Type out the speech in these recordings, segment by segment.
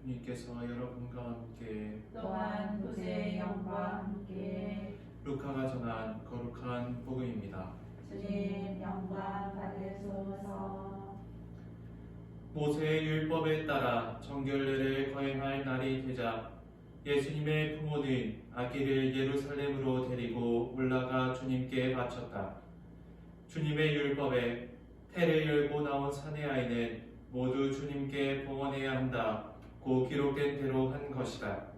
주님께서 여러분과 함께 또한 그의 영과 함께 루카가 전한 거룩한 복음입니다. 주님 영광 받으소서. 모세의 율법에 따라 정결례를 거행할 날이 되자 예수님의 부모는 아기를 예루살렘으로 데리고 올라가 주님께 바쳤다. 주님의 율법에 태를 열고 나온 사내 아이는 모두 주님께 봉헌해야 한다고 기록된 대로 한 것이다.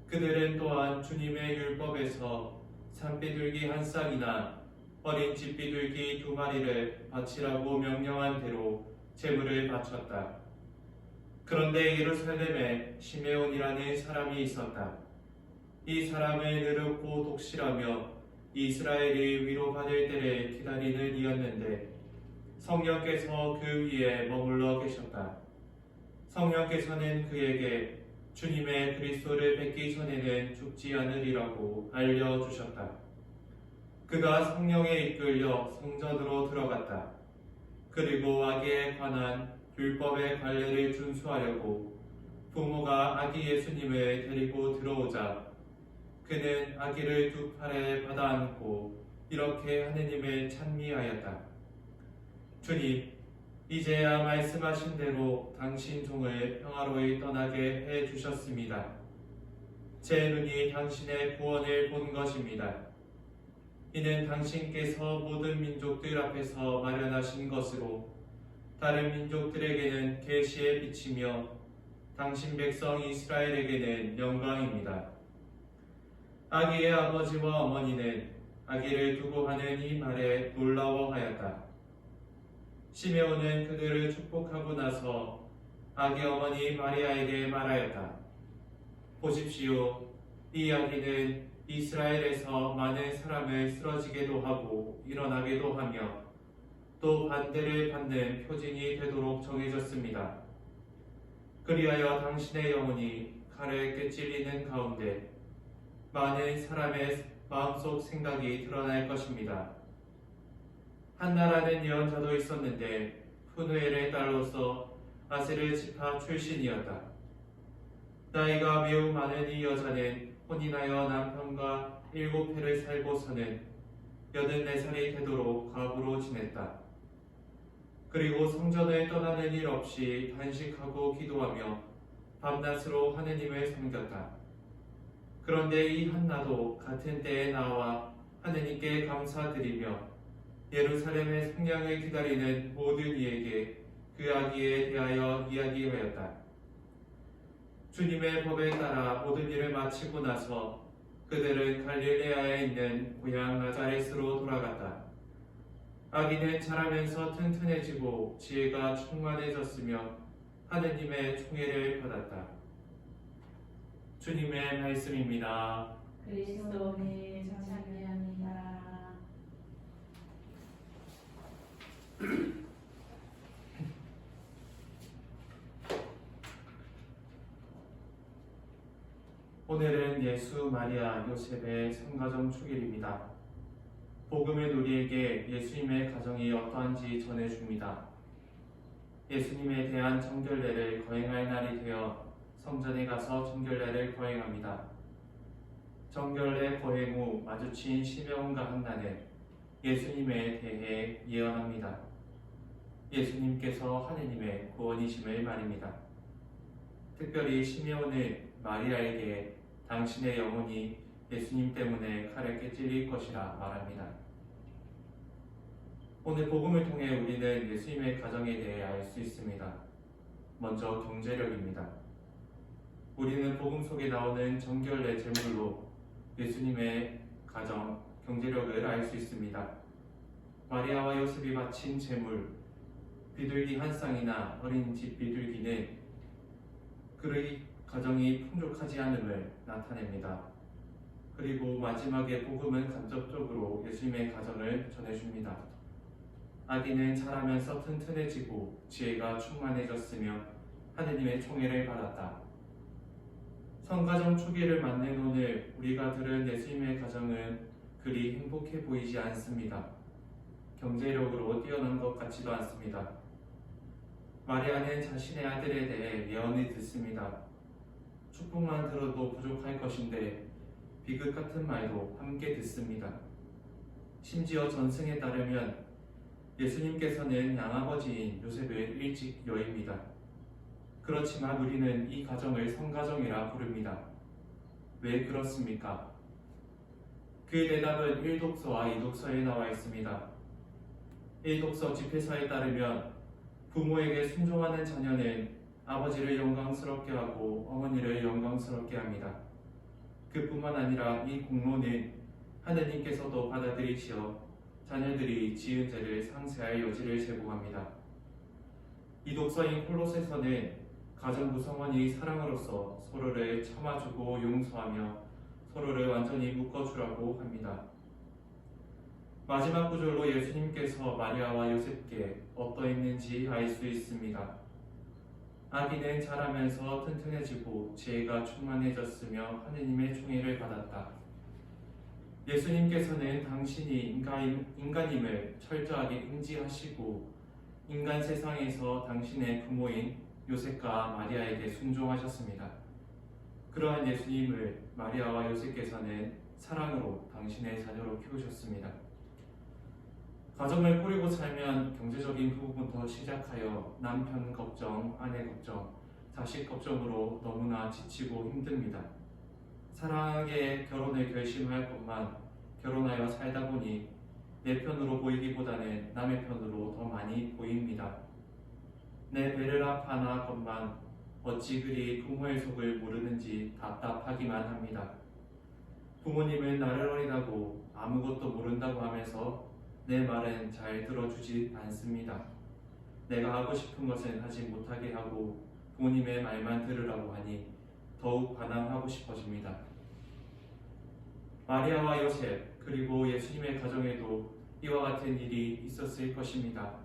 그들은 또한 주님의 율법에서 산비둘기 한 쌍이나 어린 집비둘기 2마리를 바치라고 명령한 대로 제물을 바쳤다. 그런데 예루살렘에 시메온이라는 사람이 있었다. 이 사람은 의롭고 독실하며 이스라엘이 위로받을 때를 기다리는 이였는데 성령께서 그 위에 머물러 계셨다. 성령께서는 그에게 주님의 그리스도를 뵙기 전에는 죽지 않으리라고 알려주셨다. 그가 성령에 이끌려 성전으로 들어갔다. 그리고 아기에 관한 율법의 관례를 준수하려고 부모가 아기 예수님을 데리고 들어오자 그는 아기를 2 팔에 받아 안고 이렇게 하느님을 찬미하였다. 주님, 이제야 말씀하신 대로 당신 종을 평화로이 떠나게 해 주셨습니다. 제 눈이 당신의 구원을 본 것입니다. 이는 당신께서 모든 민족들 앞에서 마련하신 것으로 다른 민족들에게는 계시의 빛이며 당신 백성 이스라엘에게는 영광입니다. 아기의 아버지와 어머니는 아기를 두고 하는 이 말에 놀라워하였다. 시메온은 그들을 축복하고 나서 아기 어머니 마리아에게 말하였다. 보십시오. 이 아기는 이스라엘에서 많은 사람을 쓰러지게도 하고 일어나게도 하며 또 반대를 받는 표징이 되도록 정해졌습니다. 그리하여 당신의 영혼이 칼에 꿰찔리는 가운데 많은 사람의 마음속 생각이 드러날 것입니다. 한나라는 예언자도 있었는데 푸누엘의 딸로서 아세르 지파 출신이었다. 나이가 매우 많은 이 여자는 혼인하여 남편과 7해를 살고서는 84살이 되도록 과부로 지냈다. 그리고 성전을 떠나는 일 없이 단식하고 기도하며 밤낮으로 하느님을 섬겼다. 그런데 이 한나도 같은 때에 나와 하느님께 감사드리며 예루살렘의 성령을 기다리는 모든 이에게 그 아기에 대하여 이야기하였다. 주님의 법에 따라 모든 일을 마치고 나서 그들은 갈릴레아에 있는 고향 나자렛으로 돌아갔다. 아기는 자라면서 튼튼해지고 지혜가 충만해졌으며 하느님의 총애를 받았다. 주님의 말씀입니다. 그리스도님 찬양합니다. 오늘은 예수, 마리아, 요셉의 성가정 축일입니다. 복음을 우리에게 예수님의 가정이 어떠한지 전해줍니다. 예수님에 대한 정결례를 거행할 날이 되어 성전에 가서 정결례를 거행합니다. 정결례 거행 후 마주친 시메온과 한나는 예수님에 대해 예언합니다. 예수님께서 하느님의 구원이심을 말입니다. 특별히 시메온은 마리아에게 당신의 영혼이 예수님 때문에 칼에 꿰찔릴 것이라 말합니다. 오늘 복음을 통해 우리는 예수님의 가정에 대해 알 수 있습니다. 먼저 경제력입니다. 우리는 복음 속에 나오는 정결례 제물로 예수님의 가정, 경제력을 알 수 있습니다. 마리아와 요셉이 바친 제물, 비둘기 한 쌍이나 어린 집 비둘기는 그의 가정이 풍족하지 않음을 나타냅니다. 그리고 마지막에 복음은 간접적으로 예수님의 가정을 전해줍니다. 아기는 자라면서 튼튼해지고 지혜가 충만해졌으며 하느님의 총애를 받았다. 성가정 초기를 맞는 오늘 우리가 들은 예수님의 가정은 그리 행복해 보이지 않습니다. 경제력으로 뛰어난 것 같지도 않습니다. 마리아는 자신의 아들에 대해 예언을 듣습니다. 축복만 들어도 부족할 것인데 비극 같은 말도 함께 듣습니다. 심지어 전승에 따르면 예수님께서는 양아버지인 요셉을 일찍 여입니다. 그렇지만 우리는 이 가정을 성가정이라 부릅니다. 왜 그렇습니까? 그 대답은 1독서와 2독서에 나와 있습니다. 1독서 집회서에 따르면 부모에게 순종하는 자녀는 아버지를 영광스럽게 하고 어머니를 영광스럽게 합니다. 그뿐만 아니라 이 공로는 하느님께서도 받아들이시어 자녀들이 지은 죄를 상쇄할 여지를 제공합니다. 이 독서인 콜로새서는 가정 구성원이 사랑으로서 서로를 참아주고 용서하며 서로를 완전히 묶어주라고 합니다. 마지막 구절로 예수님께서 마리아와 요셉께 어떠했는지 알 수 있습니다. 아기는 자라면서 튼튼해지고 지혜가 충만해졌으며 하느님의 총애를 받았다. 예수님께서는 당신이 인간임을 철저하게 인지하시고 인간 세상에서 당신의 부모인 요셉과 마리아에게 순종하셨습니다. 그러한 예수님을 마리아와 요셉께서는 사랑으로 당신의 자녀로 키우셨습니다. 가정을 꾸리고 살면 경제적인 부분부터 시작하여 남편 걱정, 아내 걱정, 자식 걱정으로 너무나 지치고 힘듭니다. 사랑하게 결혼을 결심할 것만 결혼하여 살다 보니 내 편으로 보이기보다는 남의 편으로 더 많이 보입니다. 내 배를 아파나 것만 어찌 그리 부모의 속을 모르는지 답답하기만 합니다. 부모님은 나를 어리다고 아무것도 모른다고 하면서 내 말은 잘 들어주지 않습니다. 내가 하고 싶은 것은 하지 못하게 하고 부모님의 말만 들으라고 하니 더욱 반항하고 싶어집니다. 마리아와 요셉 그리고 예수님의 가정에도 이와 같은 일이 있었을 것입니다.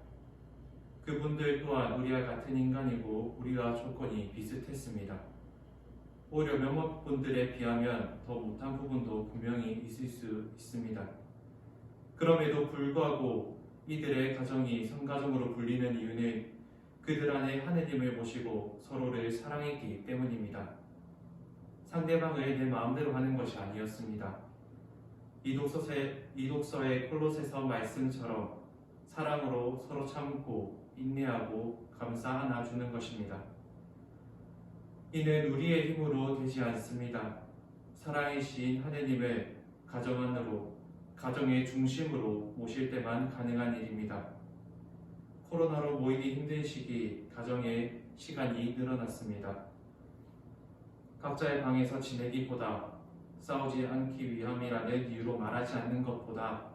그분들 또한 우리와 같은 인간이고 우리와 조건이 비슷했습니다. 오히려 몇몇 분들에 비하면 더 못한 부분도 분명히 있을 수 있습니다. 그럼에도 불구하고 이들의 가정이 성가정으로 불리는 이유는 그들 안에 하느님을 모시고 서로를 사랑했기 때문입니다. 상대방을 내 마음대로 하는 것이 아니었습니다. 이 독서의 콜로새서 말씀처럼 사랑으로 서로 참고 인내하고 감싸 안아주는 것입니다. 이는 우리의 힘으로 되지 않습니다. 사랑이신 하느님을 가정 안으로 가정의 중심으로 모실 때만 가능한 일입니다. 코로나로 모이기 힘든 시기 가정의 시간이 늘어났습니다. 각자의 방에서 지내기보다 싸우지 않기 위함이라는 이유로 말하지 않는 것보다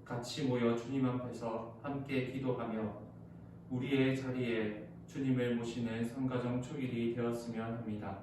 같이 모여 주님 앞에서 함께 기도하며 우리의 자리에 주님을 모시는 성가정 축일이 되었으면 합니다.